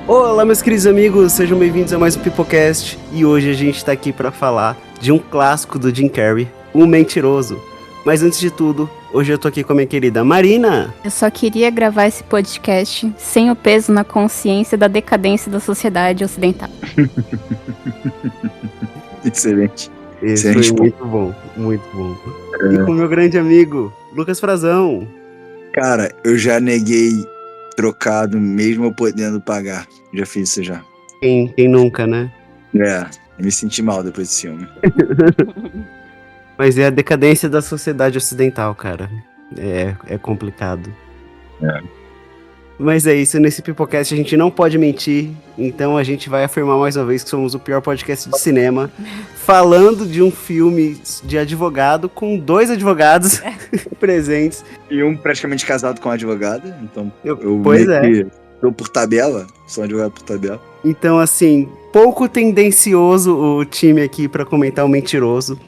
Olá, meus queridos amigos, sejam bem-vindos a mais um Pipocast. E hoje a gente tá aqui pra falar de um clássico do Jim Carrey, O Mentiroso. Mas antes de tudo, hoje eu tô aqui com a minha querida Marina. Eu só queria gravar esse podcast sem o peso na consciência da decadência da sociedade ocidental. Excelente. Esse foi muito bom, muito bom. E com o meu grande amigo, Lucas Frazão. Cara, eu já neguei trocado, mesmo eu podendo pagar. Já fiz isso já. Quem nunca, né? Eu me senti mal depois desse filme. Mas é a decadência da sociedade ocidental, cara. É complicado. Mas é isso, nesse Pipocast a gente não pode mentir, então a gente vai afirmar mais uma vez que somos o pior podcast de cinema, falando de um filme de advogado com 2 advogados presentes. E um praticamente casado com uma advogada, então pois é. Tô por tabela, sou um advogado por tabela. Então, assim, pouco tendencioso o time aqui pra comentar O Mentiroso.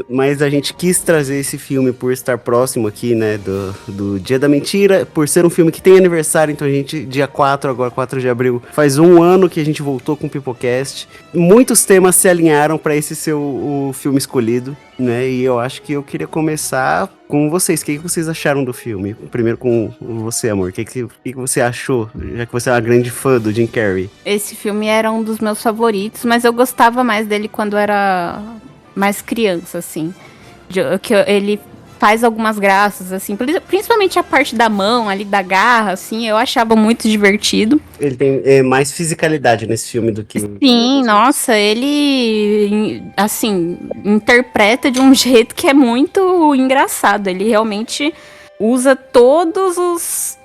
Mas a gente quis trazer esse filme por estar próximo aqui, né, do Dia da Mentira, por ser um filme que tem aniversário, então a gente, dia 4, agora 4 de abril, faz um ano que a gente voltou com o Pipocast. Muitos temas se alinharam para esse ser o filme escolhido, né, e eu acho que eu queria começar com vocês. O que vocês acharam do filme? Primeiro com você, amor, o que você achou, já que você é uma grande fã do Jim Carrey? Esse filme era um dos meus favoritos, mas eu gostava mais dele quando era mais criança, assim. Que ele faz algumas graças, assim, principalmente a parte da mão ali, da garra, assim, eu achava muito divertido. Ele tem mais fisicalidade nesse filme do que... Sim, nossa, ele, assim, interpreta de um jeito que é muito engraçado. Ele realmente usa todos os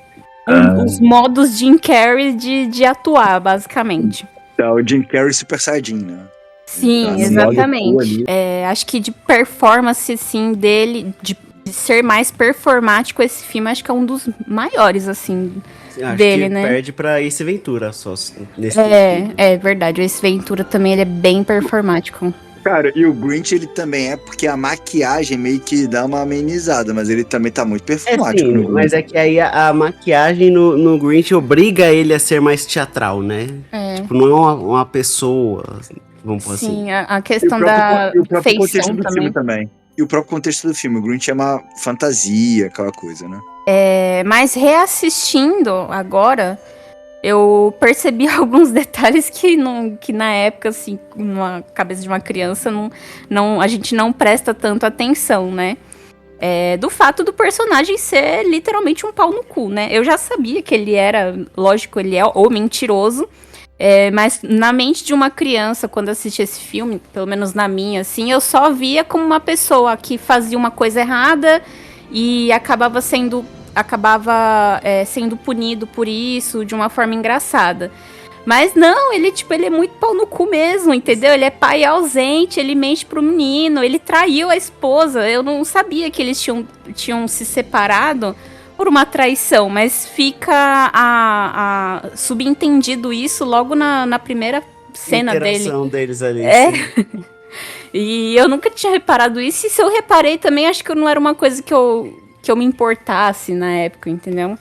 modos Jim Carrey de atuar, basicamente. Tá, o Jim Carrey Super Saiyajin, né? Sim, exatamente. Acho que de performance, assim, dele, de ser mais performático, esse filme acho que é um dos maiores, assim, acho dele, que né? Perde pra Ace Ventura só nesse filme. É verdade, o Ace Ventura também ele é bem performático. Cara, e o Grinch ele também é, porque a maquiagem meio que dá uma amenizada, mas ele também tá muito performático. Sim, mas é que aí a maquiagem no Grinch obriga ele a ser mais teatral, né? Tipo, não é uma pessoa... Vamos pôr Sim, assim. A questão da feição do filme também. E o próprio contexto do filme. O Grinch é uma fantasia, aquela coisa, né? Mas reassistindo agora, eu percebi alguns detalhes que na época, assim, na cabeça de uma criança, a gente não presta tanto atenção, né? Do fato do personagem ser literalmente um pau no cu, né? Eu já sabia que ele era, lógico, ele é o mentiroso. Mas na mente de uma criança, quando assistia esse filme, pelo menos na minha, assim, eu só via como uma pessoa que fazia uma coisa errada e acabava sendo punido por isso de uma forma engraçada. Mas não, ele é muito pau no cu mesmo, entendeu? Ele é pai ausente, ele mente pro menino, ele traiu a esposa. Eu não sabia que eles tinham se separado por uma traição, mas fica subentendido isso logo na primeira cena deles ali. E eu nunca tinha reparado isso, e se eu reparei também, acho que não era uma coisa que eu me importasse na época, entendeu?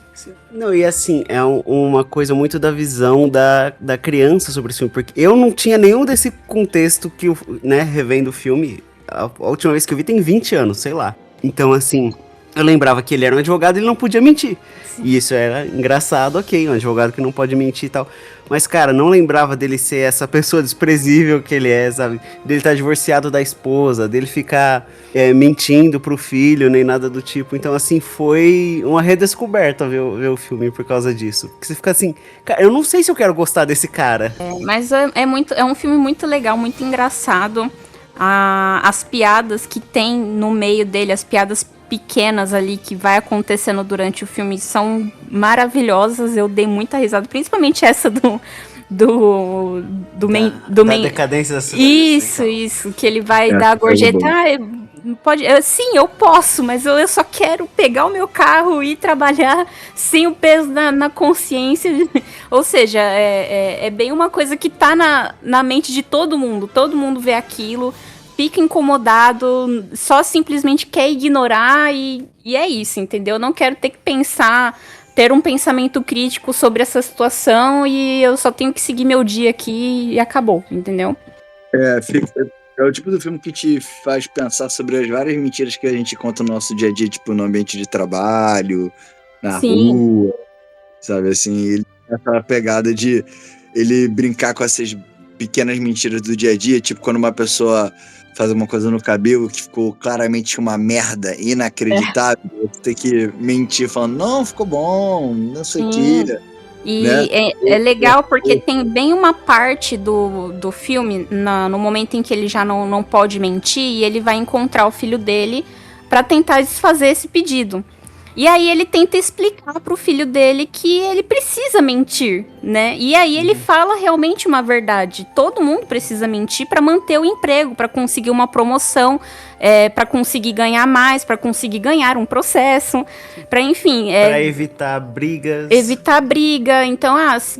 Não, e assim, é uma coisa muito da visão da criança sobre esse filme, porque eu não tinha nenhum desse contexto que, né, revendo o filme, a última vez que eu vi tem 20 anos, sei lá. Então, assim... Eu lembrava que ele era um advogado e ele não podia mentir. Sim. E isso era engraçado, ok, um advogado que não pode mentir e tal. Mas, cara, não lembrava dele ser essa pessoa desprezível que ele é, sabe? Dele estar divorciado da esposa, dele ficar mentindo pro filho, nem nada do tipo. Então, assim, foi uma redescoberta ver o filme por causa disso. Porque você fica assim, cara, eu não sei se eu quero gostar desse cara. Mas é um filme muito legal, muito engraçado. As piadas que tem no meio dele, as piadas pequenas ali que vai acontecendo durante o filme são maravilhosas. Eu dei muita risada, principalmente essa da decadência da cidade. Isso, que ele vai dar a gorjeta. Sim, eu posso, mas eu só quero pegar o meu carro e trabalhar sem o peso na consciência. Ou seja, é bem uma coisa que tá na mente de todo mundo. Todo mundo vê aquilo, fica incomodado, só simplesmente quer ignorar e é isso, entendeu? Eu não quero ter que pensar ter um pensamento crítico sobre essa situação e eu só tenho que seguir meu dia aqui e acabou, entendeu? É o tipo do filme que te faz pensar sobre as várias mentiras que a gente conta no nosso dia a dia, tipo, no ambiente de trabalho, na Sim. rua, sabe? Assim, ele tem essa pegada de ele brincar com essas pequenas mentiras do dia a dia, tipo, quando uma pessoa faz uma coisa no cabelo que ficou claramente uma merda inacreditável, você tem que mentir falando, não, ficou bom, não sei o que, Sim. né? E é legal porque tem bem uma parte do filme, no momento em que ele já não pode mentir, e ele vai encontrar o filho dele pra tentar desfazer esse pedido. E aí ele tenta explicar pro filho dele que ele precisa mentir, né? E aí ele fala realmente uma verdade. Todo mundo precisa mentir pra manter o emprego, pra conseguir uma promoção, pra conseguir ganhar mais, pra conseguir ganhar um processo, pra enfim, Pra evitar brigas. evitar briga. Então,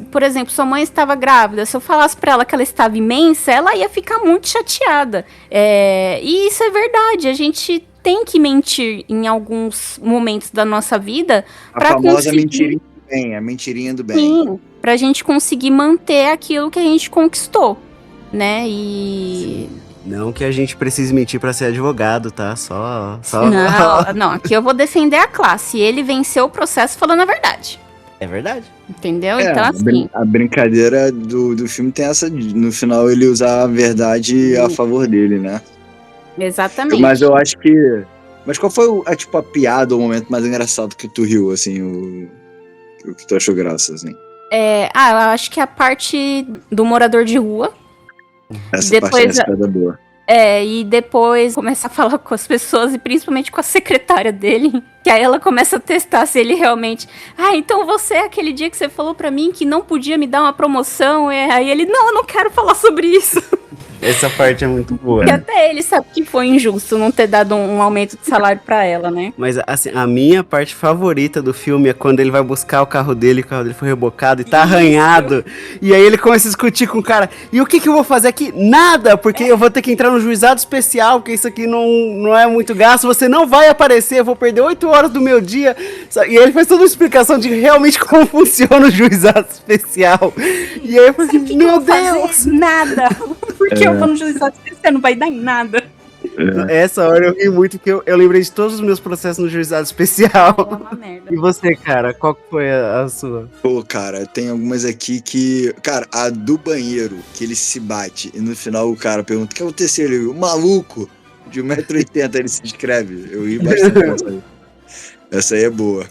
por exemplo, sua mãe estava grávida. Se eu falasse pra ela que ela estava imensa, ela ia ficar muito chateada. E isso é verdade. A gente tem que mentir em alguns momentos da nossa vida A pra famosa conseguir, mentirinha do bem, a mentirinha do bem. sim, pra gente conseguir manter aquilo que a gente conquistou, né? E Não que a gente precise mentir pra ser advogado, tá? Só... não, aqui eu vou defender a classe. Ele venceu o processo falando a verdade. É verdade. Entendeu? Então, a assim, a brincadeira do filme tem essa, no final ele usar a verdade a favor dele, né? exatamente. Mas eu acho que... Mas qual foi a piada ou o momento mais engraçado que tu riu, assim, o que tu achou graça, assim? Eu acho que a parte do morador de rua. Essa Depois, parte dessa piada é boa. e depois começa a falar com as pessoas e principalmente com a secretária dele. Que aí ela começa a testar se ele realmente... então você, aquele dia que você falou pra mim que não podia me dar uma promoção. Aí ele, não, eu não quero falar sobre isso. Essa parte é muito boa. E até ele sabe que foi injusto não ter dado um aumento de salário pra ela, né? Mas, assim, a minha parte favorita do filme é quando ele vai buscar o carro dele foi rebocado e tá arranhado. E aí ele começa a discutir com o cara. E o que eu vou fazer aqui? Nada! Porque eu vou ter que entrar no juizado especial, porque isso aqui não é muito gasto. Você não vai aparecer, eu vou perder 8 horas do meu dia. E aí ele faz toda uma explicação de realmente como funciona o juizado especial. E aí eu falei, meu Deus! Nada! Porque eu vou no juizado especial, não vai dar em nada. Essa hora eu ri muito, porque eu lembrei de todos os meus processos no juizado especial. É uma merda. E você, cara, qual que foi a sua? Pô, cara, tem algumas aqui que... Cara, a do banheiro, que ele se bate e no final o cara pergunta, o que aconteceu? Ele, o maluco de 1,80m, ele se inscreve. Eu ri bastante dessa aí. Essa aí é boa.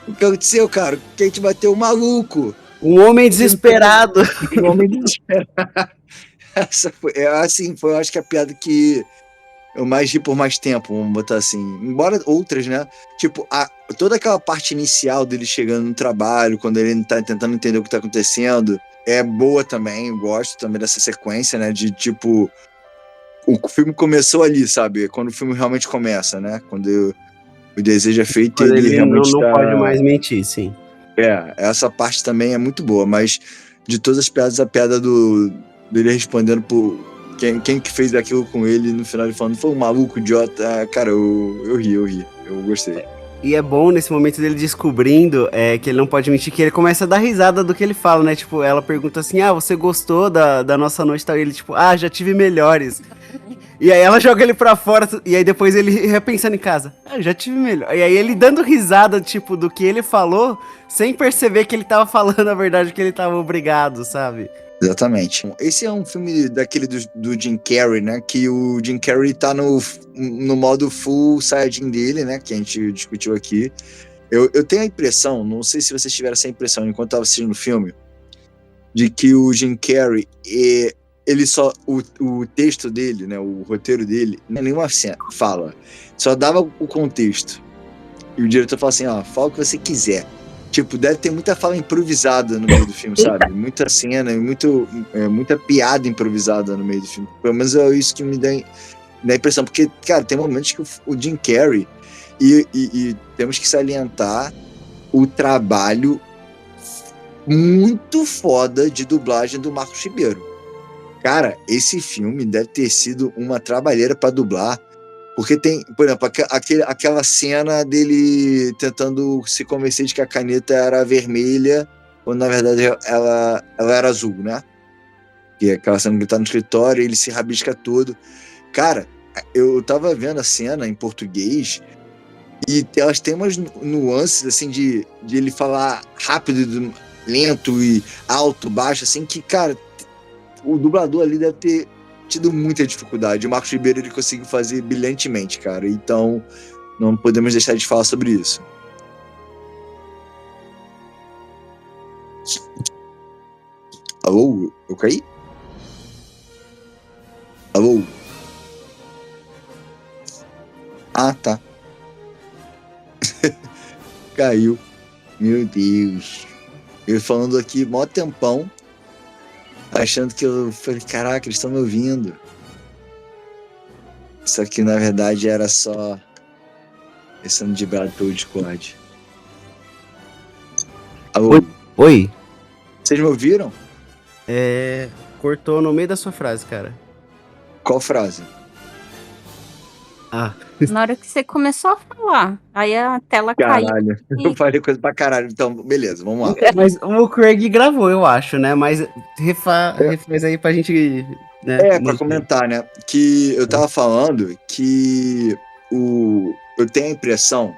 O que aconteceu, cara? Quem te bateu? O maluco. Um homem desesperado. Um homem desesperado. Essa foi, assim, foi, eu acho que a piada que eu mais ri por mais tempo, vamos botar assim. Embora outras, né? Tipo, toda aquela parte inicial dele chegando no trabalho, quando ele tá tentando entender o que tá acontecendo, é boa também. Eu gosto também dessa sequência, né? De tipo, o filme começou ali, sabe? Quando o filme realmente começa, né? Quando o desejo é feito, Quando ele realmente não pode mais mentir, sim. Essa parte também é muito boa, mas de todas as piadas, a piada dele respondendo por quem que fez aquilo com ele, no final ele falando, foi um maluco, idiota. Cara, eu ri, eu gostei. E é bom nesse momento dele descobrindo que ele não pode mentir, que ele começa a dar risada do que ele fala, né? Tipo, ela pergunta assim, você gostou da nossa noite e tal? E ele, tipo, já tive melhores. E aí ela joga ele pra fora, e aí depois ele repensando em casa, já tive melhor. E aí ele dando risada, tipo, do que ele falou, sem perceber que ele tava falando a verdade, que ele tava obrigado, sabe? Exatamente. Esse é um filme daquele do Jim Carrey, né? Que o Jim Carrey tá no modo full saiyajin dele, né? Que a gente discutiu aqui. Eu tenho a impressão, não sei se vocês tiveram essa impressão enquanto eu tava assistindo o filme, de que o Jim Carrey, ele só... O texto dele, né? O roteiro dele, não é nenhuma cena, fala. Só dava o contexto. E o diretor fala assim, fala o que você quiser. Tipo, deve ter muita fala improvisada no meio do filme, sabe? Muita cena, muita piada improvisada no meio do filme. Pelo menos é isso que me dá a impressão. Porque, cara, tem momentos que o Jim Carrey... E temos que salientar o trabalho muito foda de dublagem do Marcos Ribeiro. Cara, esse filme deve ter sido uma trabalheira pra dublar Porque tem, por exemplo, aquela cena dele tentando se convencer de que a caneta era vermelha, quando na verdade ela era azul, né? Que é aquela cena que ele tá no escritório, ele se rabisca todo. Cara, eu tava vendo a cena em português e elas têm umas nuances, assim, de ele falar rápido, lento e alto, baixo, assim, que, cara, o dublador ali deve ter tido muita dificuldade. O Marcos Ribeiro, ele conseguiu fazer brilhantemente, cara. Então, não podemos deixar de falar sobre isso. Alô? Eu caí? Alô? Ah, tá. Caiu. Meu Deus. Eu falando aqui mó tempão, achando que eu falei, caraca, eles estão me ouvindo. Só que na verdade era só sendo dibrado pelo Discord. Alô? Oi? Vocês me ouviram? Cortou no meio da sua frase, cara. Qual frase? Ah, Na hora que você começou a falar, aí a tela caiu. Caralho. Eu falei coisa pra caralho. Então, beleza, vamos lá. mas o Craig gravou, eu acho, né? Mas refaz aí pra gente, né? Pra comentar, né? Que eu tava falando que eu tenho a impressão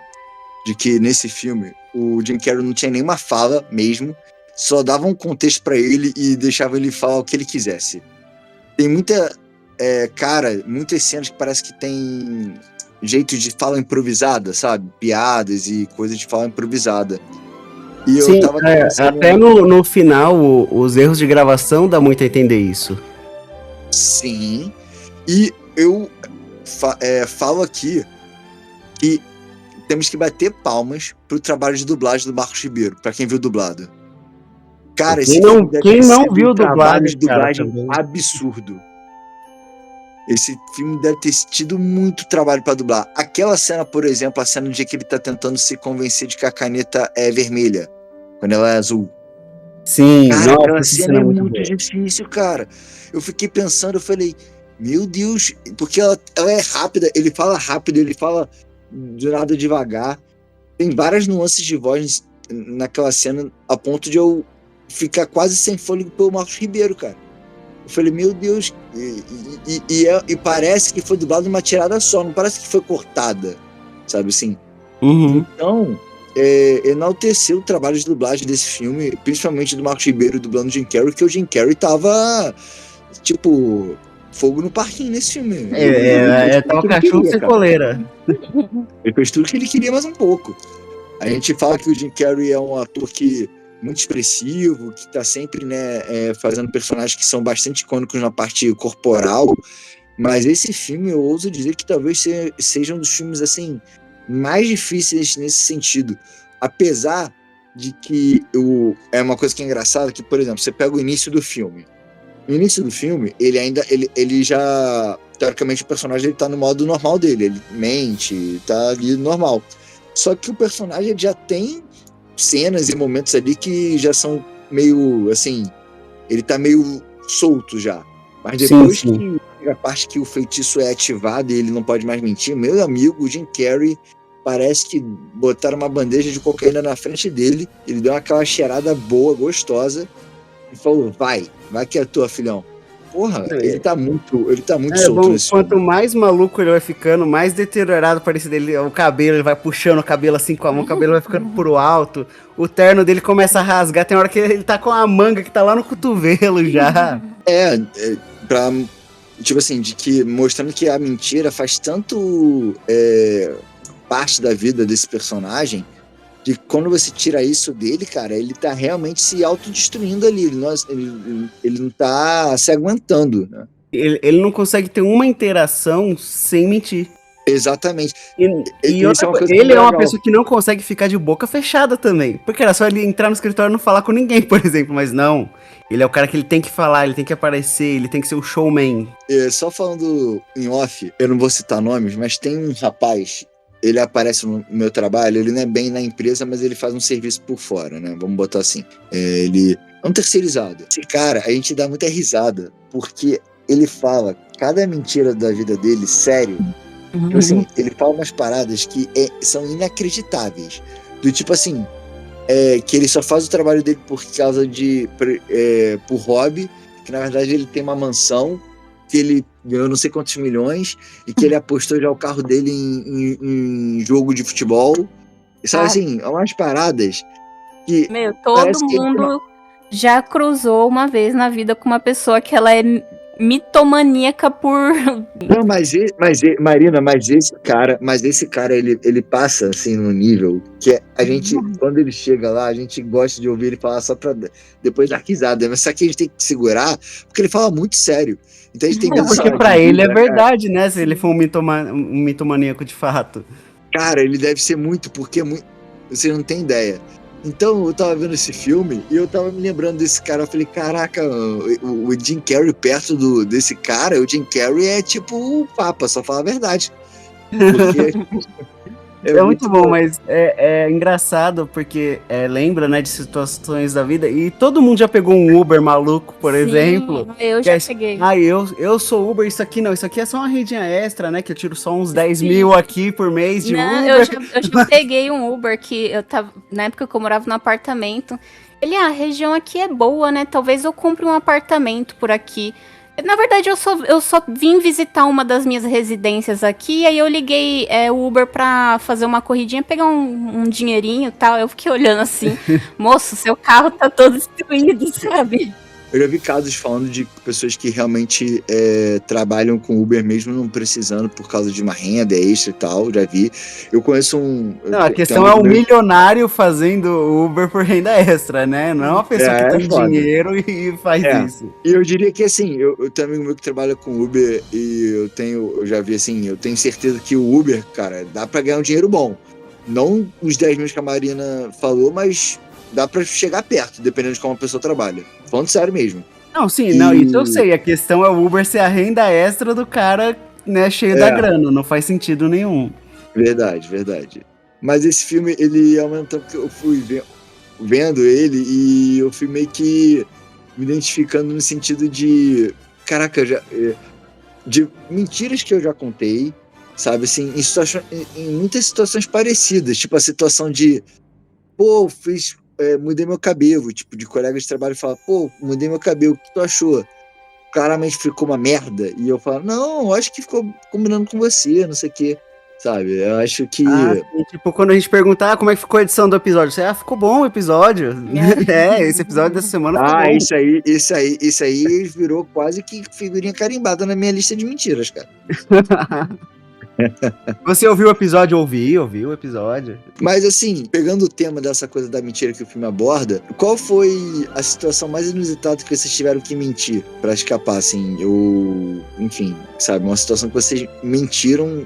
de que nesse filme o Jim Carrey não tinha nenhuma fala mesmo, só dava um contexto pra ele e deixava ele falar o que ele quisesse. Tem muitas cenas que parece que tem jeito de fala improvisada, sabe? Piadas e coisas de fala improvisada. E Sim, eu tava pensando... até no final, os erros de gravação dá muito a entender isso. Sim. E eu falo aqui que temos que bater palmas pro trabalho de dublagem do Marcos Ribeiro, pra quem viu dublado. Cara, esse filme deve ter sido um trabalho de dublagem absurdo. Esse filme deve ter tido muito trabalho pra dublar. Aquela cena, por exemplo, a cena no dia que ele tá tentando se convencer de que a caneta é vermelha, quando ela é azul. Sim, Cara, nossa, aquela essa cena é muito boa. difícil, cara. Eu fiquei pensando, eu falei, meu Deus, porque ela é rápida, ele fala de nada devagar. Tem várias nuances de voz naquela cena, a ponto de eu ficar quase sem fôlego pelo Marcos Ribeiro, cara. Eu falei, meu Deus, e parece que foi dublado numa tirada só, não parece que foi cortada, sabe assim? Uhum. Então, enalteceu o trabalho de dublagem desse filme, principalmente do Marcos Ribeiro dublando o Jim Carrey, que o Jim Carrey tava, tipo, fogo no parquinho nesse filme. Tava cachorro sem coleira. Ele fez tudo que ele queria, mais um pouco. A gente fala que o Jim Carrey é um ator que muito expressivo, que tá sempre, né, fazendo personagens que são bastante icônicos na parte corporal, mas esse filme eu ouso dizer que talvez seja um dos filmes, assim, mais difíceis nesse sentido, apesar de que é uma coisa que é engraçada, que, por exemplo, você pega o início do filme. No início do filme, ele já, teoricamente, o personagem ele tá no modo normal dele, ele mente, tá ali normal. Só que o personagem já tem cenas e momentos ali que já são meio, assim, ele tá meio solto já. Mas depois que a parte que o feitiço é ativado e ele não pode mais mentir, meu amigo, o Jim Carrey parece que botaram uma bandeja de cocaína na frente dele, ele deu aquela cheirada boa, gostosa, e falou, vai que é tua, filhão. Porra, ele tá muito solto nesse Quanto filme. mais maluco ele vai ficando, mais deteriorado parece dele. O cabelo, ele vai puxando o cabelo assim com a mão, o cabelo vai ficando pro alto. O terno dele começa a rasgar. Tem hora que ele tá com a manga que tá lá no cotovelo já. Pra, tipo assim, mostrando que a mentira faz tanto parte da vida desse personagem, de quando você tira isso dele, cara, ele tá realmente se autodestruindo ali, ele não tá se aguentando, né? Ele não consegue ter uma interação sem mentir. Exatamente. E outra coisa, ele é uma pessoa que não consegue ficar de boca fechada também. Porque era só ele entrar no escritório e não falar com ninguém, por exemplo. Mas não. Ele é o cara que ele tem que falar, ele tem que aparecer, ele tem que ser o showman. Só falando em off, eu não vou citar nomes, mas tem um rapaz, ele aparece no meu trabalho, ele não é bem na empresa, mas ele faz um serviço por fora, né? Vamos botar assim. Ele é um terceirizado. Esse cara, a gente dá muita risada, porque ele fala cada mentira da vida dele, sério, Tipo assim, ele fala umas paradas que são inacreditáveis. Do tipo assim, que ele só faz o trabalho dele por causa por hobby, que na verdade ele tem uma mansão, que ele ganhou não sei quantos milhões, e que ele apostou já o carro dele em jogo de futebol. E sabe assim, umas paradas que Meu, todo parece que mundo já cruzou uma vez na vida com uma pessoa que ela é mitomaníaca por... Não, Marina, mas esse cara, ele passa, assim, no nível que a gente, quando ele chega lá, a gente gosta de ouvir ele falar só pra depois dar risada, mas só que a gente tem que segurar, porque ele fala muito sério. Então a gente tem que Porque pra ele é verdade, né? Se ele for um mitomaníaco de fato. Cara, ele deve ser muito, porque você não tem ideia. Então, eu tava vendo esse filme e eu tava me lembrando desse cara. Eu falei, caraca, o Jim Carrey perto desse cara, o Jim Carrey é tipo o Papa, só fala a verdade. Porque É muito bom, mas é engraçado porque lembra, né, de situações da vida. E todo mundo já pegou um Uber maluco, por exemplo. Eu já peguei. Eu sou Uber, isso aqui é só uma rendinha extra, né? Que eu tiro só uns 10 mil aqui por mês de Uber. Eu já peguei um Uber que eu tava. Na época que eu morava no apartamento. A região aqui é boa, né? Talvez eu compre um apartamento por aqui. Na verdade, eu só vim visitar uma das minhas residências aqui, e aí eu liguei o Uber pra fazer uma corridinha, pegar um dinheirinho e tal. Eu fiquei olhando assim, moço, seu carro tá todo destruído, sabe? Eu já vi casos falando de pessoas que realmente trabalham com Uber mesmo não precisando por causa de uma renda extra e tal, já vi. Eu conheço Não, a questão é o milionário fazendo Uber por renda extra, né? Não é uma pessoa que tem dinheiro e faz isso. E eu diria que assim, eu tenho um amigo meu que trabalha com Uber e eu já vi assim, eu tenho certeza que o Uber, cara, dá pra ganhar um dinheiro bom. Não os 10 mil que a Marina falou, mas dá pra chegar perto, dependendo de como a pessoa trabalha. Falando sério mesmo. Não, sim, não, isso eu sei. A questão é o Uber ser a renda extra do cara, né, cheio da grana. Não faz sentido nenhum. Verdade. Mas esse filme, ele, ao mesmo tempo que eu fui vendo ele, e eu fui meio que me identificando no sentido de... Caraca, de mentiras que eu já contei, sabe? Assim, em muitas situações parecidas. Tipo a situação de... Pô, mudei meu cabelo, tipo, de colega de trabalho fala, pô, mudei meu cabelo, o que tu achou? Claramente ficou uma merda, e eu falo, não, acho que ficou combinando com você, não sei o quê, sabe? Eu acho que... tipo, quando a gente perguntar como é que ficou a edição do episódio, você, ficou bom o episódio. Esse episódio dessa semana ficou bom. Isso aí virou quase que figurinha carimbada na minha lista de mentiras, cara. Você ouviu o episódio? Ouvi o episódio. Mas assim, pegando o tema dessa coisa da mentira que o filme aborda, qual foi a situação mais inusitada que vocês tiveram que mentir pra escapar, assim? Enfim, sabe? Uma situação que vocês mentiram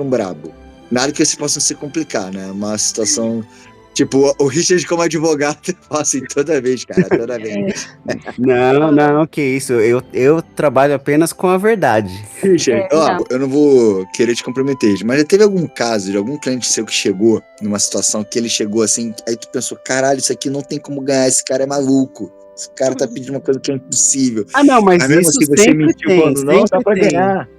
brabo. Nada que vocês possam se complicar, né? Uma situação... Tipo, o Richard como advogado, eu faço assim toda vez, cara, toda vez. Não, que isso. Eu trabalho apenas com a verdade. Richard, eu não vou querer te comprometer, mas já teve algum caso de algum cliente seu que chegou numa situação que ele chegou assim, aí tu pensou, caralho, isso aqui não tem como ganhar, esse cara é maluco. Esse cara tá pedindo uma coisa que é impossível. Não, mas mesmo isso assim você mentiu falando, não, dá pra ganhar.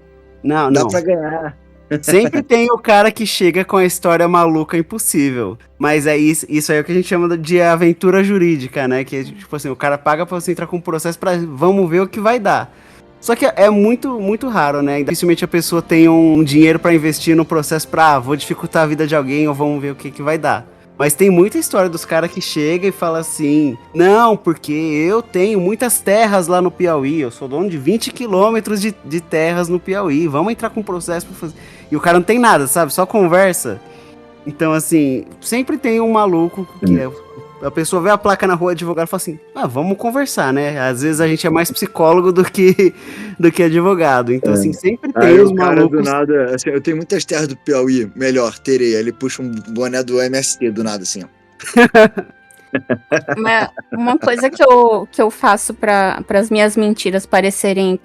Não. Dá pra ganhar. Sempre tem o cara que chega com a história maluca impossível. Mas isso aí é o que a gente chama de aventura jurídica, né? Que é tipo assim, o cara paga pra você entrar com um processo pra vamos ver o que vai dar. Só que é muito, muito raro, né? Dificilmente a pessoa tem um dinheiro pra investir no processo pra vou dificultar a vida de alguém ou vamos ver o que vai dar. Mas tem muita história dos caras que chegam e falam assim, não, porque eu tenho muitas terras lá no Piauí, eu sou dono de 20 quilômetros de terras no Piauí, vamos entrar com um processo pra fazer... E o cara não tem nada, sabe? Só conversa. Então, assim, sempre tem um maluco que a pessoa vê a placa na rua, advogado, e fala assim, vamos conversar, né? Às vezes a gente é mais psicólogo do que advogado. Então, assim, sempre tem os malucos... do nada, assim, eu tenho muitas terras do Piauí, melhor, terei. Aí ele puxa um boné do MST do nada, assim, ó. Uma coisa que eu faço para as minhas mentiras parecerem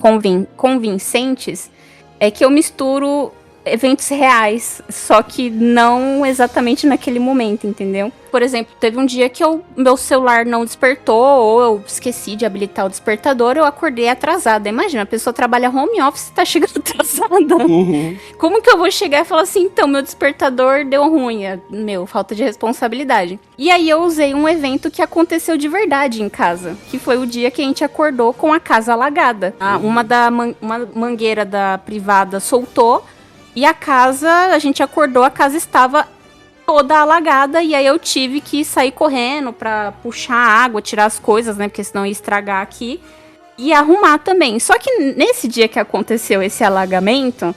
convincentes é que eu misturo eventos reais, só que não exatamente naquele momento, entendeu? Por exemplo, teve um dia que meu celular não despertou, ou eu esqueci de habilitar o despertador, eu acordei atrasada. Imagina, a pessoa trabalha home office e tá chegando atrasada. Uhum. Como que eu vou chegar e falar assim, então, meu despertador deu ruim? Falta de responsabilidade. E aí eu usei um evento que aconteceu de verdade em casa, que foi o dia que a gente acordou com a casa alagada. Uma mangueira da privada soltou, e a gente acordou, a casa estava toda alagada, e aí eu tive que sair correndo pra puxar água, tirar as coisas, né, porque senão ia estragar aqui, e arrumar também. Só que nesse dia que aconteceu esse alagamento,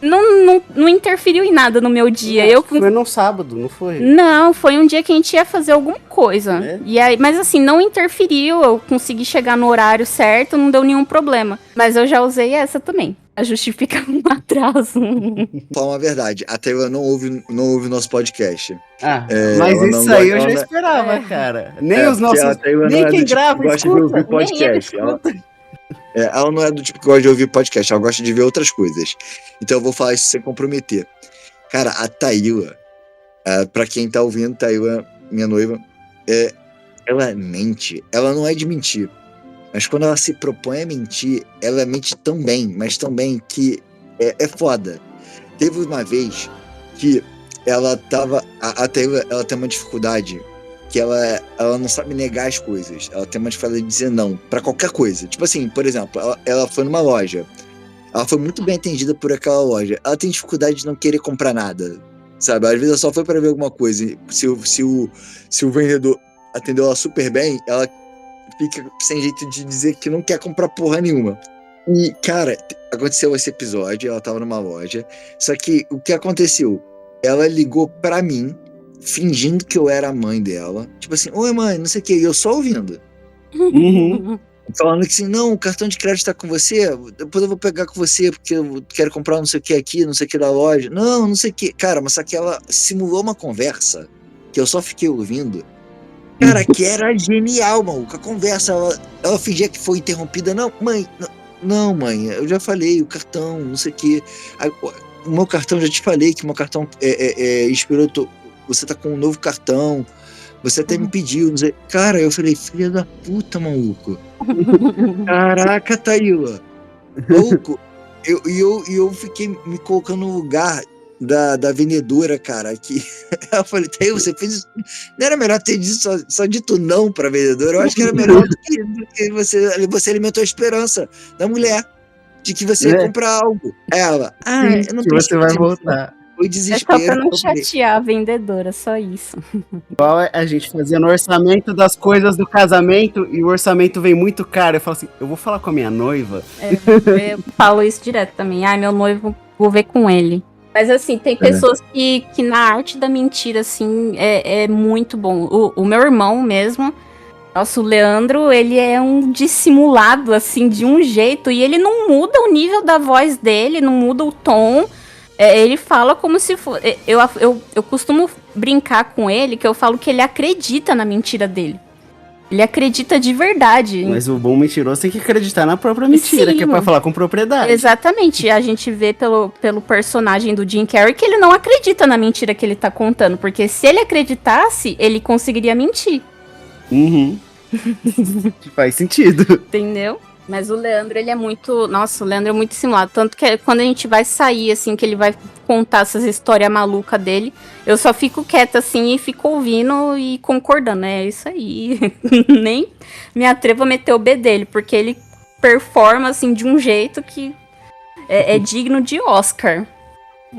não interferiu em nada no meu dia. Foi num sábado, não foi? Não, foi um dia que a gente ia fazer alguma coisa. E aí, mas assim, não interferiu, eu consegui chegar no horário certo, não deu nenhum problema. Mas eu já usei essa também, a justificar um atraso. Fala uma verdade, a Taylor não ouve o nosso podcast. Mas ela isso não aí gosta- eu já ela- esperava, cara. Nem É, os porque nossos. a Taylor Nem não é quem do tipo grava, que gosta de ouvir escuta. podcast. Ela não é do tipo que gosta de ouvir podcast, ela gosta de ver outras coisas. Então eu vou falar isso sem comprometer. Cara, a Taíla, pra quem tá ouvindo, Taíla, minha noiva, ela mente. Ela não é de mentir. Mas quando ela se propõe a mentir, ela mente tão bem, mas tão bem que é foda. Teve uma vez que ela tava... A Taíla, ela tem uma dificuldade que ela não sabe negar as coisas. Ela tem uma dificuldade de dizer não pra qualquer coisa. Tipo assim, por exemplo, ela foi numa loja. Ela foi muito bem atendida por aquela loja. Ela tem dificuldade de não querer comprar nada, sabe? Às vezes ela só foi pra ver alguma coisa. Se o vendedor atendeu ela super bem, ela fica sem jeito de dizer que não quer comprar porra nenhuma. E, cara, aconteceu esse episódio, ela tava numa loja. Só que o que aconteceu? Ela ligou pra mim, fingindo que eu era a mãe dela. Tipo assim, oi mãe, não sei o que, e eu só ouvindo. Uhum. Falando que assim, não, o cartão de crédito tá com você, depois eu vou pegar com você, porque eu quero comprar não sei o que aqui, não sei o que da loja. Não sei o que. Cara, mas só que ela simulou uma conversa, que eu só fiquei ouvindo. Cara, que era genial, maluco. A conversa, ela fingia que foi interrompida. Não, mãe, eu já falei, o cartão, não sei o que. O meu cartão, já te falei que o meu cartão expirou, você tá com um novo cartão, você até me pediu, não sei. Cara, eu falei, filha da puta, maluco. Caraca, Taíla. Maluco. Eu fiquei me colocando no lugar da vendedora, cara, que eu falei, Taíla, você fez isso. Não era melhor ter dito só dito não pra vendedora? Eu acho que era melhor do que você alimentou a esperança da mulher de que você ia comprar algo. Ela, eu não que você vai voltar. Foi É desespero. só pra não chatear a vendedora, só isso. Igual a gente fazendo orçamento das coisas do casamento e o orçamento vem muito caro. Eu falo assim, eu vou falar com a minha noiva. Eu falo isso direto também. Ai, meu noivo, vou ver com ele. Mas assim, tem pessoas que na arte da mentira, assim, é muito bom. O meu irmão mesmo, nossa, o Leandro, ele é um dissimulado, assim, de um jeito. E ele não muda o nível da voz dele, não muda o tom. Ele fala como se fosse... Eu costumo brincar com ele, que eu falo que ele acredita na mentira dele. Ele acredita de verdade. Mas o bom mentiroso tem que acreditar na própria mentira, Sim, que é pra falar com propriedade. Exatamente. A gente vê pelo personagem do Jim Carrey que ele não acredita na mentira que ele tá contando. Porque se ele acreditasse, ele conseguiria mentir. Uhum. Faz sentido. Entendeu? Mas o Leandro, ele é muito... Nossa, o Leandro é muito simulado. Tanto que quando a gente vai sair, assim, que ele vai contar essas histórias malucas dele, eu só fico quieta, assim, e fico ouvindo e concordando. É isso aí. Nem me atrevo a meter o B dele, porque ele performa, assim, de um jeito que é digno de Oscar.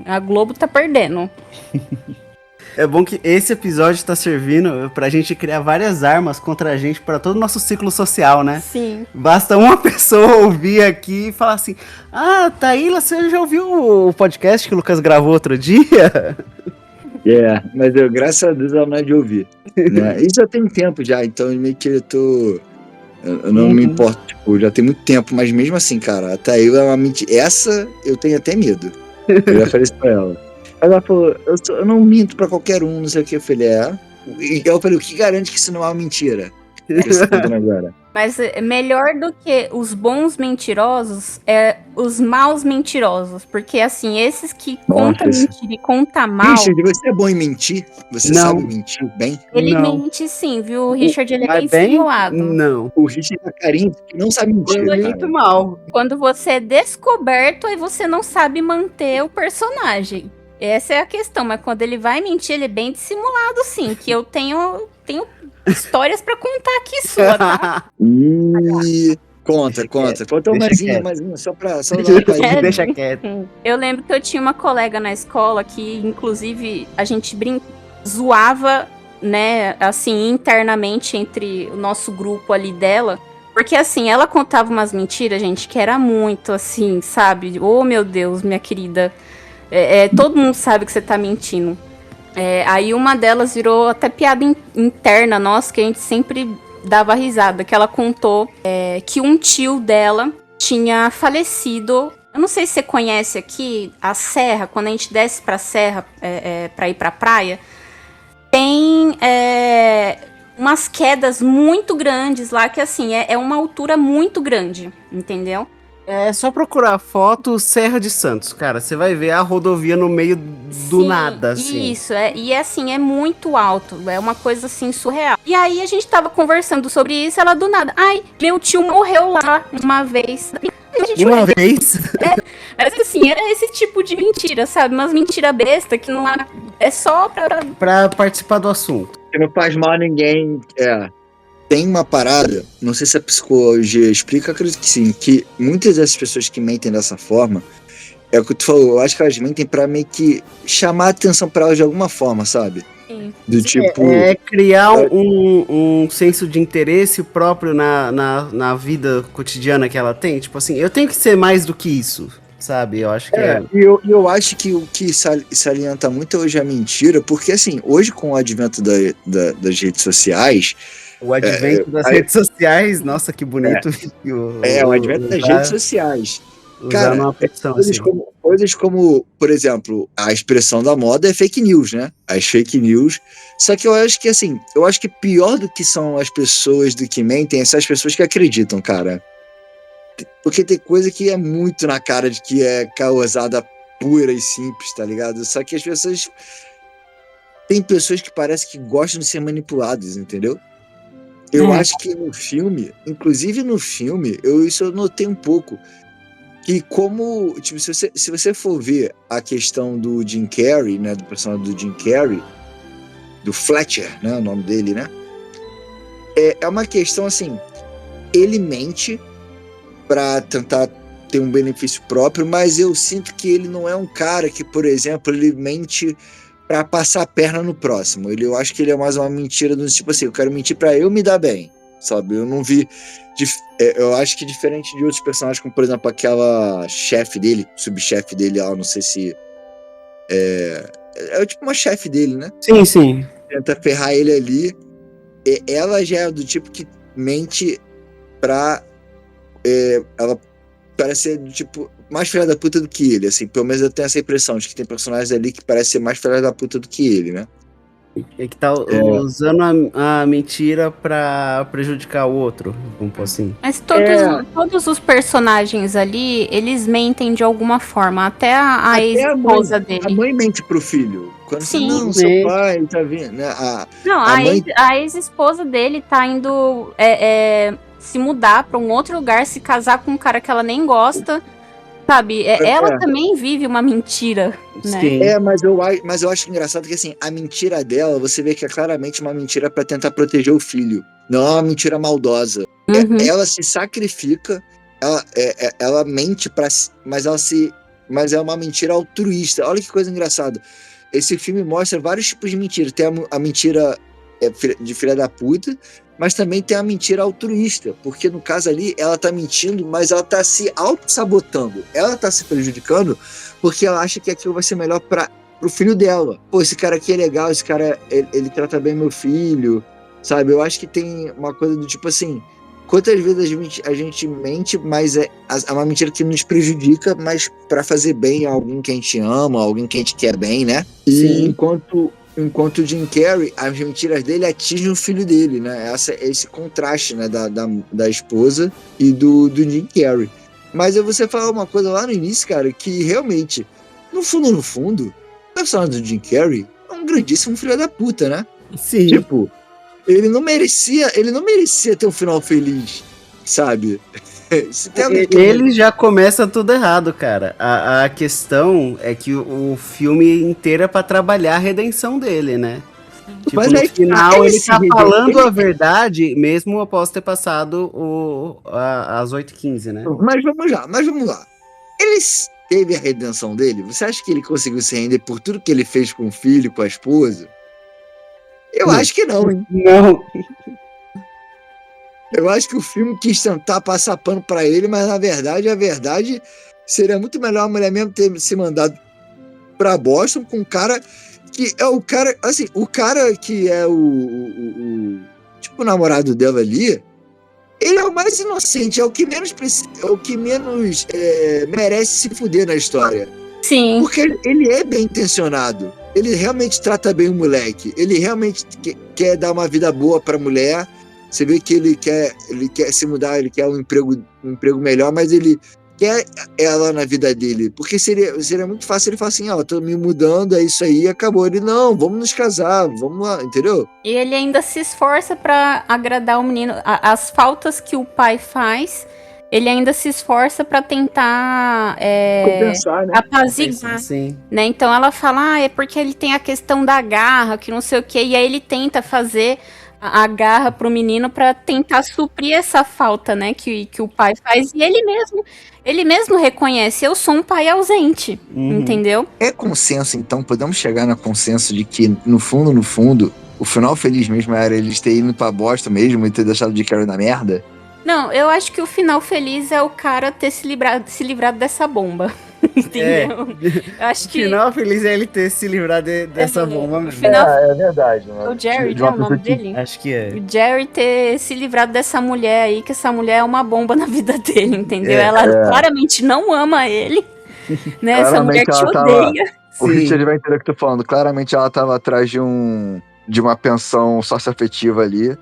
A Globo tá perdendo. É bom que esse episódio tá servindo pra gente criar várias armas contra a gente, pra todo o nosso ciclo social, né? Sim. Basta uma pessoa ouvir aqui e falar assim, Taíla, você já ouviu o podcast que o Lucas gravou outro dia? Mas graças a Deus ela não é de ouvir. Né? Isso já tem tempo já, então meio que eu não me importo, tipo, já tem muito tempo, mas mesmo assim, cara, a Taíla é uma mentira. Essa eu tenho até medo. Eu já falei isso pra ela. Ela falou, eu não minto pra qualquer não sei o que. Eu falei, E eu falei, o que garante que isso não é uma mentira? Que você tá contando agora? Mas melhor do que os bons mentirosos é os maus mentirosos. Porque, assim, esses que contam mentira e contam mal... Richard, você é bom em mentir? Você sabe mentir bem? Ele Não. mente sim, viu? O Richard, ele é Mas bem simulado. Não. O Richard é carinho que não sabe mentir, Foi cara. muito mal. Quando você é descoberto, aí você não sabe manter o personagem. Essa é a questão. Mas quando ele vai mentir, ele é bem dissimulado, sim. Que eu tenho histórias pra contar aqui sua, tá? Conta Deixa umazinha, só dar uma palhinha. Deixa quieto. Eu lembro que eu tinha uma colega na escola que, inclusive, a gente zoava, né, assim, internamente entre o nosso grupo ali dela. Porque, assim, ela contava umas mentiras, gente, que era muito, assim, sabe? Oh, meu Deus, minha querida. Todo mundo sabe que você tá mentindo. Aí uma delas virou até piada interna nossa, que a gente sempre dava risada, que ela contou que um tio dela tinha falecido. Eu não sei se você conhece aqui a serra, quando a gente desce pra serra pra ir pra praia, tem umas quedas muito grandes lá, que assim, é uma altura muito grande, entendeu? É só procurar foto Serra de Santos, cara. Você vai ver a rodovia no meio do nada, assim. Isso, e assim, é muito alto. É uma coisa assim, surreal. E aí a gente tava conversando sobre isso, ela do nada. Ai, meu tio morreu lá uma vez. Uma vez? Mas assim, era esse tipo de mentira, sabe? Umas mentiras besta que não é só pra participar do assunto. Que não faz mal a ninguém. Tem uma parada, não sei se a psicologia explica, acredito que sim, que muitas dessas pessoas que mentem dessa forma, é o que tu falou, eu acho que elas mentem pra meio que chamar a atenção pra elas de alguma forma, sabe? Sim. Do tipo... criar um senso de interesse próprio na vida cotidiana que ela tem. Tipo assim, eu tenho que ser mais do que isso, sabe? Eu acho que eu acho que o que salienta muito hoje é a mentira, porque assim, hoje com o advento das redes sociais... O advento das redes sociais, nossa, que bonito. O advento das redes sociais. Cara, coisas como, por exemplo, a expressão da moda é fake news, né? As fake news. Só que eu acho que, assim, pior do que são as pessoas do que mentem, são as pessoas que acreditam, cara. Porque tem coisa que é muito na cara de que é causada pura e simples, tá ligado? Só que as pessoas... Tem pessoas que parecem que gostam de ser manipuladas, entendeu? Eu acho que no filme, inclusive no filme, isso eu notei um pouco. Que como, tipo, se você for ver a questão do Jim Carrey, né, do personagem do Jim Carrey, do Fletcher, né, o nome dele, né, é uma questão assim, ele mente pra tentar ter um benefício próprio, mas eu sinto que ele não é um cara que, por exemplo, ele mente pra passar a perna no próximo. Eu acho que ele é mais uma mentira do tipo assim, eu quero mentir pra eu me dar bem, sabe? Eu não vi... eu acho que diferente de outros personagens, como por exemplo aquela chefe dele, subchefe dele, não sei se... É tipo uma chefe dele, né? Sim. Tenta ferrar ele ali. Ela já é do tipo que mente pra... ela parece ser do tipo... mais filha da puta do que ele, assim, pelo menos eu tenho essa impressão de que tem personagens ali que parecem ser mais filha da puta do que ele, né? É que tá usando a mentira pra prejudicar o outro, vamos pôr assim. Mas todos os personagens ali, eles mentem de alguma forma, até a ex-esposa dele. A mãe mente pro filho. Quando Sim. Não, seu pai tá vindo, né? A ex-esposa dele tá indo se mudar pra um outro lugar, se casar com um cara que ela nem gosta. Sabe, ela também vive uma mentira, né? Sim. Mas eu acho engraçado que, assim, a mentira dela, você vê que é claramente uma mentira pra tentar proteger o filho. Não é uma mentira maldosa. Uhum. Ela se sacrifica, ela mente mas é uma mentira altruísta. Olha que coisa engraçada. Esse filme mostra vários tipos de mentira. Tem a mentira de filha da puta, mas também tem a mentira altruísta, porque no caso ali, ela tá mentindo, mas ela tá se auto-sabotando, ela tá se prejudicando, porque ela acha que aquilo vai ser melhor pro filho dela. Pô, esse cara aqui é legal, esse cara, ele trata bem meu filho, sabe? Eu acho que tem uma coisa do tipo assim, quantas vezes a gente mente, mas é uma mentira que nos prejudica, mas pra fazer bem a alguém que a gente ama, alguém que a gente quer bem, né? E Sim. enquanto Enquanto o Jim Carrey, as mentiras dele atingem o filho dele, né? Esse contraste, né? Da esposa e do Jim Carrey. Mas você falou uma coisa lá no início, cara, que realmente, no fundo, o personagem do Jim Carrey é um grandíssimo filho da puta, né? Sim. Tipo, ele não merecia ter um final feliz, sabe? Se tem alguém que Ele já começa tudo errado, cara. A questão é que o filme inteiro é pra trabalhar a redenção dele, né? Tipo, Mas no aí, final ele ele se tá rede- falando ele- a verdade, mesmo após ter passado as 8h15, né? Mas vamos lá. Ele teve a redenção dele? Você acha que ele conseguiu se render por tudo que ele fez com o filho, com a esposa? Eu Não. acho que não, hein? Não. Eu acho que o filme quis tentar passar pano pra ele, mas a verdade seria muito melhor a mulher mesmo ter se mandado pra Boston com um cara que é o cara, assim, o cara que é tipo o namorado dela ali, ele é o mais inocente, é o que menos merece se fuder na história. Sim. Porque ele é bem intencionado. Ele realmente trata bem o moleque. Ele realmente quer dar uma vida boa pra mulher. Você vê que ele quer se mudar, ele quer um emprego melhor, mas ele quer ela na vida dele. Porque seria muito fácil ele falar assim, ó, tô me mudando, é isso aí, acabou. Ele, não, vamos nos casar, vamos lá, entendeu? E ele ainda se esforça pra agradar o menino. As faltas que o pai faz, ele ainda se esforça pra tentar Compensar, né? apaziguar. Sim. Né? Então ela fala, é porque ele tem a questão da garra, que não sei o quê. E aí ele tenta fazer a garra pro menino pra tentar suprir essa falta, né, que o pai faz. E ele mesmo reconhece, eu sou um pai ausente, entendeu? É consenso, então, podemos chegar no consenso de que, no fundo, o final feliz mesmo era eles terem ido pra bosta mesmo e ter deixado de Carrey na merda? Não, eu acho que o final feliz é o cara ter se livrado dessa bomba. Entendeu? Eu acho O que final feliz é ele ter se livrado dessa bomba o mesmo. final É verdade. Né? o Jerry, De né, uma o nome pessoa que- dele? Acho que é. O Jerry ter se livrado dessa mulher aí, que essa mulher é uma bomba na vida dele, entendeu? Ela claramente não ama ele, né? Essa mulher Claramente te ela tava- odeia. O Sim. Richard vai entender o que eu tô falando. Claramente ela tava atrás de uma pensão socioafetiva ali.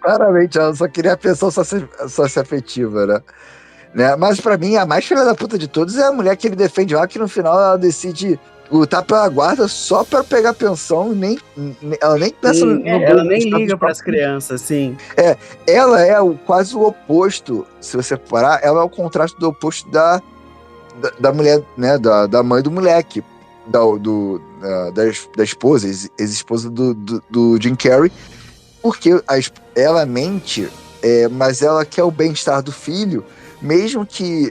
Claramente ela só queria a pensão socioafetiva, né? Mas pra mim, a mais filha da puta de todos é a mulher que ele defende lá, que no final ela decide lutar pela guarda só pra pegar pensão. Ela nem pensa Sim, no ela nem bem-estar liga dos pras próprios. crianças, sim. Ela é quase o oposto, se você parar, ela é o contraste do oposto da mulher, né? Da mãe do moleque, da esposa, ex-esposa do Jim Carrey, porque ela mente, mas ela quer o bem-estar do filho, mesmo que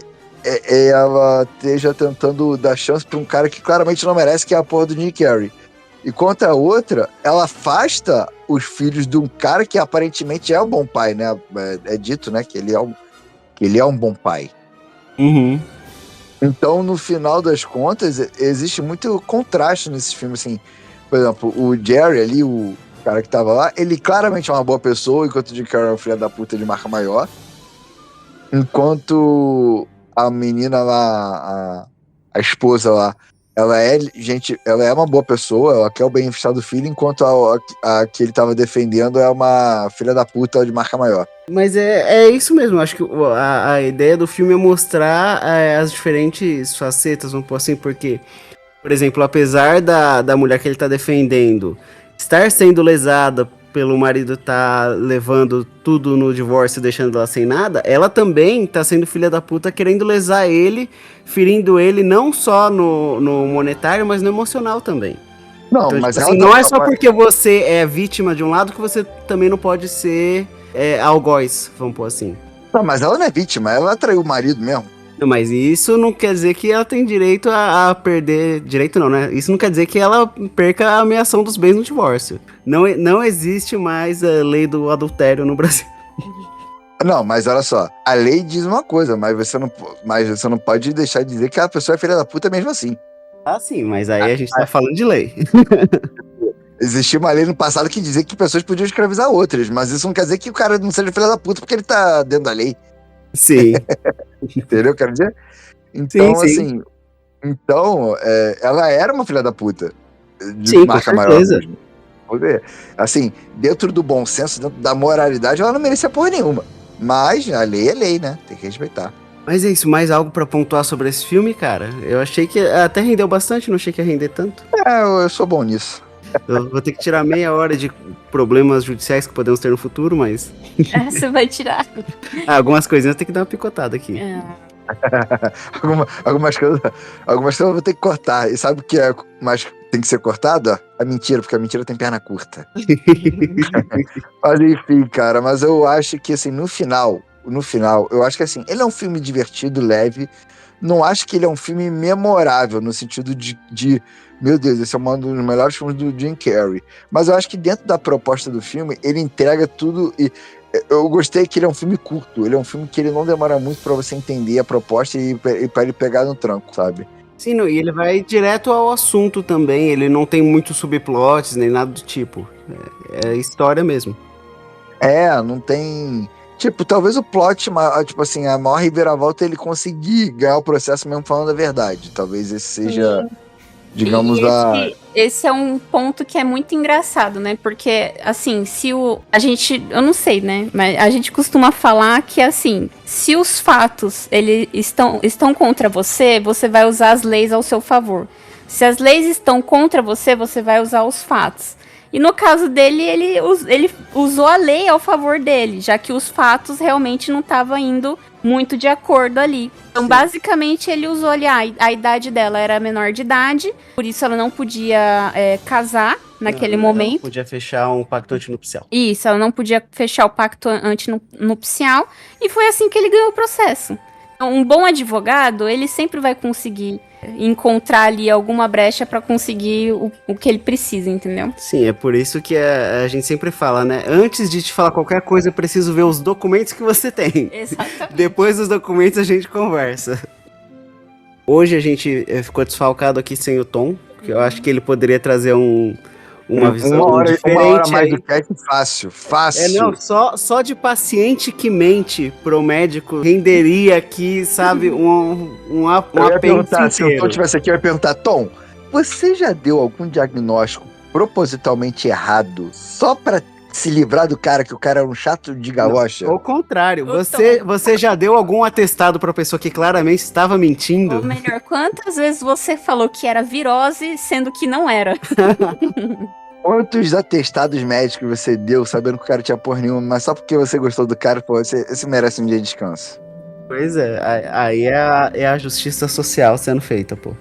ela esteja tentando dar chance pra um cara que claramente não merece, que é a porra do Jim Carrey. Enquanto a outra, ela afasta os filhos de um cara que aparentemente é um bom pai, né? É dito, né, que ele é um bom pai. Uhum. Então, no final das contas, existe muito contraste nesse filme, assim. Por exemplo, o Jerry ali, o cara que tava lá, ele claramente é uma boa pessoa, enquanto o Jim Carrey é um filho da puta de marca maior. Enquanto a menina lá, a esposa lá, ela é uma boa pessoa, ela quer o bem-estar do filho, enquanto a que ele tava defendendo é uma filha da puta de marca maior. Mas é isso mesmo, acho que a ideia do filme é mostrar as diferentes facetas, vamos pôr assim, porque, por exemplo, apesar da mulher que ele tá defendendo estar sendo lesada pelo marido tá levando tudo no divórcio, deixando ela sem nada, ela também tá sendo filha da puta, querendo lesar ele, ferindo ele não só no monetário, mas no emocional também. Não, Então, mas tipo ela assim, não é só porque você é vítima de um lado que você também não pode ser algoz, vamos pôr assim. Não, mas ela não é vítima, ela traiu o marido mesmo. Não, mas isso não quer dizer que ela tem direito a perder... Direito não, né? Isso não quer dizer que ela perca a ameação dos bens no divórcio. Não existe mais a lei do adultério no Brasil. Não, mas olha só, a lei diz uma coisa, mas você não pode deixar de dizer que a pessoa é filha da puta mesmo assim. Ah, sim, mas aí a gente tá falando de lei. Existia uma lei no passado que dizia que pessoas podiam escravizar outras, mas isso não quer dizer que o cara não seja filho da puta porque ele tá dentro da lei. Sim. Entendeu? Quero dizer? Então, Sim, sim. assim, Então, ela era uma filha da puta. De Sim, com marca maior certeza. mesmo. Vamos ver. Assim, dentro do bom senso, dentro da moralidade, ela não merecia porra nenhuma. Mas a lei é lei, né? Tem que respeitar. Mas é isso, mais algo pra pontuar sobre esse filme, cara? Eu achei que até rendeu bastante, não achei que ia render tanto. Eu sou bom nisso. Eu vou ter que tirar meia hora de problemas judiciais que podemos ter no futuro, mas... Você vai tirar. algumas coisinhas tem que dar uma picotada aqui. Algumas coisas eu vou ter que cortar. E sabe o que é mais tem que ser cortado? A mentira, porque a mentira tem perna curta. Mas enfim, cara, mas eu acho que assim, no final, eu acho que assim, ele é um filme divertido, leve. Não acho que ele é um filme memorável, no sentido de meu Deus, esse é um dos melhores filmes do Jim Carrey. Mas eu acho que dentro da proposta do filme, ele entrega tudo e eu gostei que ele é um filme curto. Ele é um filme que ele não demora muito pra você entender a proposta e pra ele pegar no tranco, sabe? Sim, não, e ele vai direto ao assunto também, ele não tem muitos subplots, nem nada do tipo. É história mesmo. Não tem... Tipo, talvez o plot, tipo assim, a maior reviravolta é ele conseguir ganhar o processo mesmo falando a verdade. Talvez esse seja... Digamos esse é um ponto que é muito engraçado, né? Porque, assim, a gente, eu não sei, né? Mas a gente costuma falar que, assim, se os fatos eles estão contra você, você vai usar as leis ao seu favor. Se as leis estão contra você, você vai usar os fatos. E no caso dele, ele usou a lei ao favor dele, já que os fatos realmente não estavam indo muito de acordo ali. Então, basicamente, ele usou ali, a idade dela era menor de idade, por isso ela não podia casar naquele momento. Ela não podia fechar um pacto antinupcial. Isso, ela não podia fechar o pacto antinupcial, e foi assim que ele ganhou o processo. Então, um bom advogado, ele sempre vai conseguir encontrar ali alguma brecha pra conseguir o que ele precisa, entendeu? Sim, é por isso que a gente sempre fala, né? Antes de te falar qualquer coisa, eu preciso ver os documentos que você tem. Exatamente. Depois dos documentos a gente conversa. Hoje a gente ficou desfalcado aqui sem o Tom, porque eu acho que ele poderia trazer uma visão diferente. Uma hora mais do cast, fácil. Não, só de paciente que mente pro médico renderia aqui, sabe, um apêndice se o Tom tivesse aqui, eu ia perguntar, Tom, você já deu algum diagnóstico propositalmente errado só pra se livrar do cara, que o cara era um chato de galocha? Ao contrário, você já deu algum atestado pra pessoa que claramente estava mentindo? Ou melhor, quantas vezes você falou que era virose, sendo que não era? Quantos atestados médicos você deu sabendo que o cara tinha porra nenhuma, mas só porque você gostou do cara, pô, esse merece um dia de descanso? Pois é, aí é a justiça social sendo feita, pô.